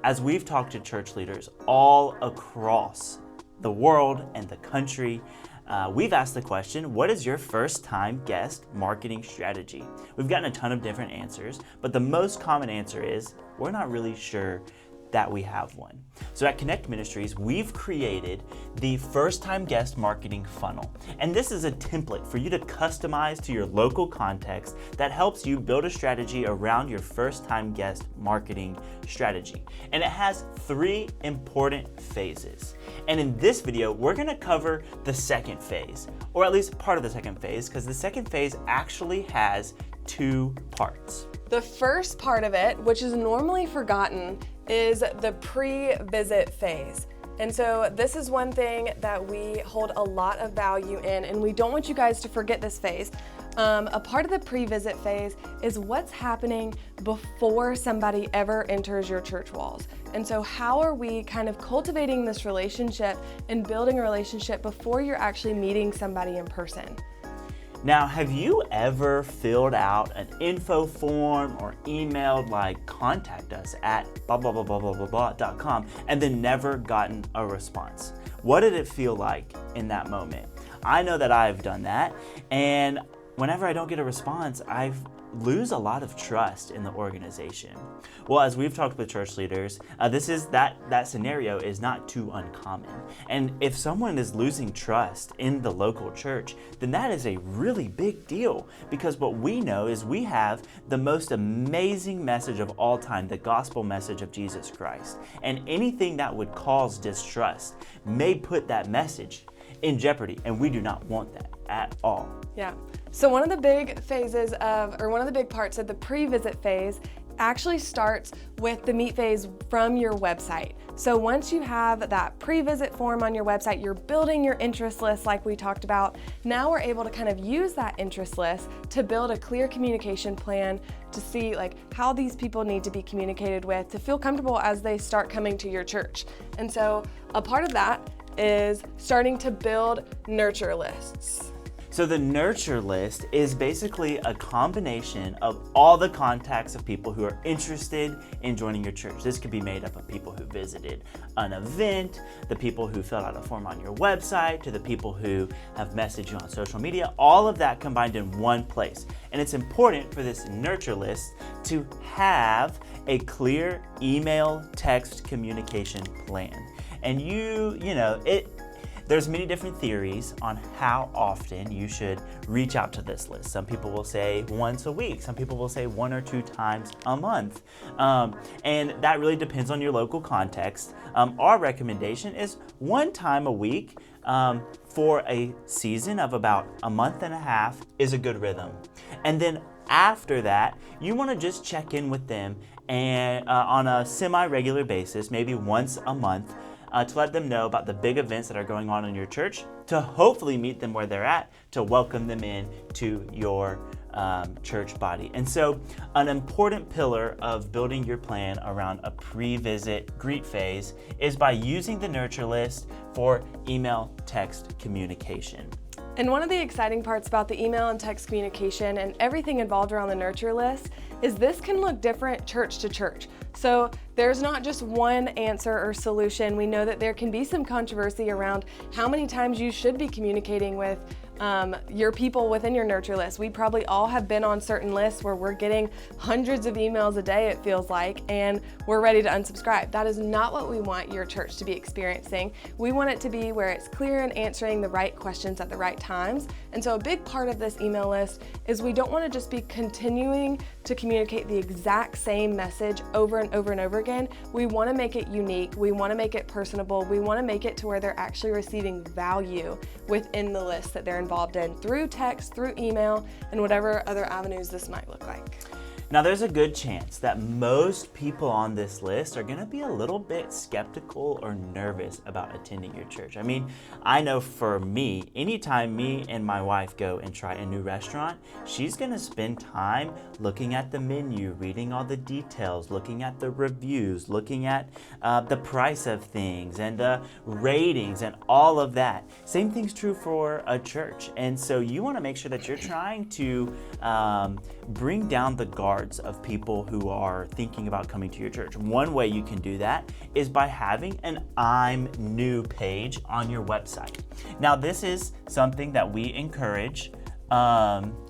As we've talked to church leaders all across the world and the country, we've asked the question, what is your first-time guest marketing strategy? We've gotten a ton of different answers, but the most common answer is, we're not really sure that we have one. So at Connect Ministries, we've created the first-time guest marketing funnel. And this is a template for you to customize to your local context that helps you build a strategy around your first-time guest marketing strategy. And it has 3 important phases. And in this video, we're gonna cover the second phase, or at least part of the second phase, because the second phase actually has 2 parts. The first part of it, which is normally forgotten, is the pre-visit phase. And so this is one thing that we hold a lot of value in, and we don't want you guys to forget this phase. A part of the pre-visit phase is what's happening before somebody ever enters your church walls. And so how are we kind of cultivating this relationship and building a relationship before you're actually meeting somebody in person? Now, have you ever filled out an info form or emailed like contact us at blah, blah, blah, blah, blah, blah, blah.com and then never gotten a response? What did it feel like in that moment? I know that I've done that, and whenever I don't get a response, I lose a lot of trust in the organization. Well, as we've talked with church leaders, that scenario is not too uncommon. And if someone is losing trust in the local church, then that is a really big deal, because what we know is we have the most amazing message of all time, the gospel message of Jesus Christ. And anything that would cause distrust may put that message in jeopardy, and we do not want that at all. Yeah. So one of the big parts of the pre-visit phase actually starts with the meet phase from your website. So once you have that pre-visit form on your website, you're building your interest list like we talked about. Now we're able to kind of use that interest list to build a clear communication plan to see like how these people need to be communicated with to feel comfortable as they start coming to your church. And so a part of that is starting to build nurture lists. So the nurture list is basically a combination of all the contacts of people who are interested in joining your church. This could be made up of people who visited an event, the people who filled out a form on your website, to the people who have messaged you on social media, all of that combined in one place. And it's important for this nurture list to have a clear email, text communication plan. And there's many different theories on how often you should reach out to this list. Some people will say once a week. Some people will say 1 or 2 times a month. And that really depends on your local context. Our recommendation is 1 time a week for a season of about a month and a half is a good rhythm. And then after that, you want to just check in with them and on a semi-regular basis, maybe once a month, to let them know about the big events that are going on in your church, to hopefully meet them where they're at, to welcome them in to your church body. And so an important pillar of building your plan around a pre-visit greet phase is by using the nurture list for email, text communication. And one of the exciting parts about the email and text communication and everything involved around the nurture list is this can look different church to church. So there's not just one answer or solution. We know that there can be some controversy around how many times you should be communicating with your people within your nurture list. We probably all have been on certain lists where we're getting hundreds of emails a day, it feels like, and we're ready to unsubscribe. That is not what we want your church to be experiencing. We want it to be where it's clear and answering the right questions at the right times. And so a big part of this email list is we don't want to just be continuing to communicate the exact same message over and over and over again. We want to make it unique. We want to make it personable. We want to make it to where they're actually receiving value within the list that they're involved in through text, through email, and whatever other avenues this might look like. Now, there's a good chance that most people on this list are gonna be a little bit skeptical or nervous about attending your church. I mean, I know for me, anytime me and my wife go and try a new restaurant, she's gonna spend time looking at the menu, reading all the details, looking at the reviews, looking at the price of things and the ratings and all of that. Same thing's true for a church. And so you wanna make sure that you're trying to bring down the guard cards of people who are thinking about coming to your church. One way you can do that is by having an I'm new page on your website. Now, this is something that we encourage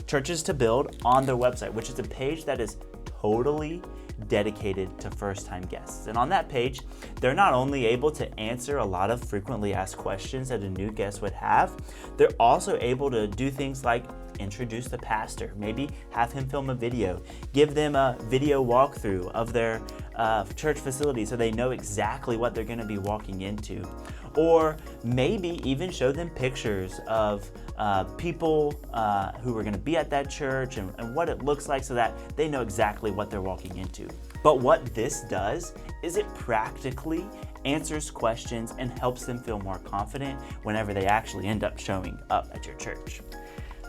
churches to build on their website, which is a page that is totally dedicated to first-time guests. And on that page, they're not only able to answer a lot of frequently asked questions that a new guest would have, they're also able to do things like introduce the pastor, maybe have him film a video, give them a video walkthrough of their church facility so they know exactly what they're going to be walking into. Or maybe even show them pictures of people who are going to be at that church and what it looks like so that they know exactly what they're walking into. But what this does is it practically answers questions and helps them feel more confident whenever they actually end up showing up at your church.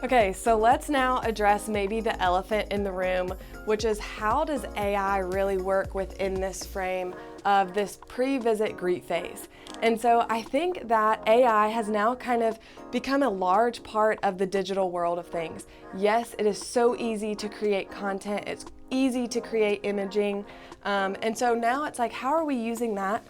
Okay, so let's now address maybe the elephant in the room, which is how does AI really work within this frame of this pre-visit greet phase? And so I think that AI has now kind of become a large part of the digital world of things. Yes, it is so easy to create content. It's easy to create imaging. And so now it's like, how are we using that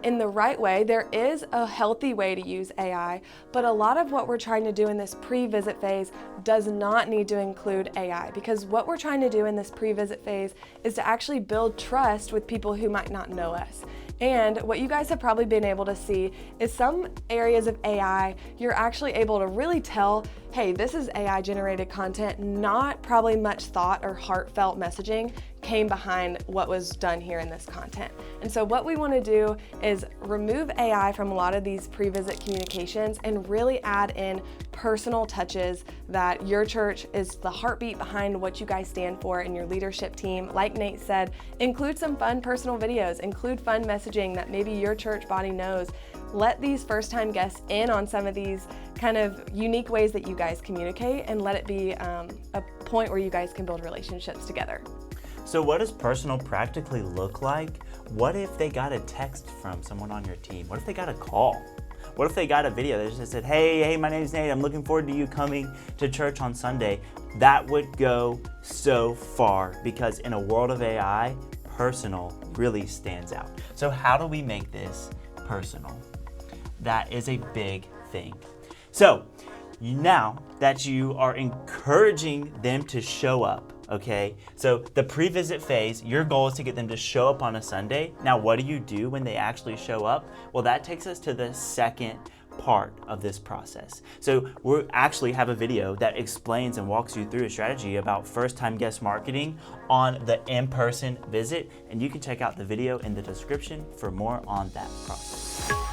in the right way? There is a healthy way to use AI, but a lot of what we're trying to do in this pre-visit phase does not need to include AI, because what we're trying to do in this pre-visit phase is to actually build trust with people who might not know us. And what you guys have probably been able to see is some areas of AI, you're actually able to really tell, hey, this is AI generated content, not probably much thought or heartfelt messaging came behind what was done here in this content. And so what we want to do is remove AI from a lot of these pre-visit communications and really add in personal touches that your church is the heartbeat behind what you guys stand for in your leadership team. Like Nate said, include some fun personal videos, include fun messaging that maybe your church body knows. Let these first-time guests in on some of these kind of unique ways that you guys communicate, and let it be a point where you guys can build relationships together. So what does personal practically look like? What if they got a text from someone on your team? What if they got a call? What if they got a video that just said, hey, my name's Nate, I'm looking forward to you coming to church on Sunday? That would go so far, because in a world of AI, personal really stands out. So how do we make this personal? That is a big thing. So now that you are encouraging them to show up, okay? So the pre-visit phase, your goal is to get them to show up on a Sunday. Now, what do you do when they actually show up? Well, that takes us to the second part of this process. So we actually have a video that explains and walks you through a strategy about first-time guest marketing on the in-person visit, and you can check out the video in the description for more on that process.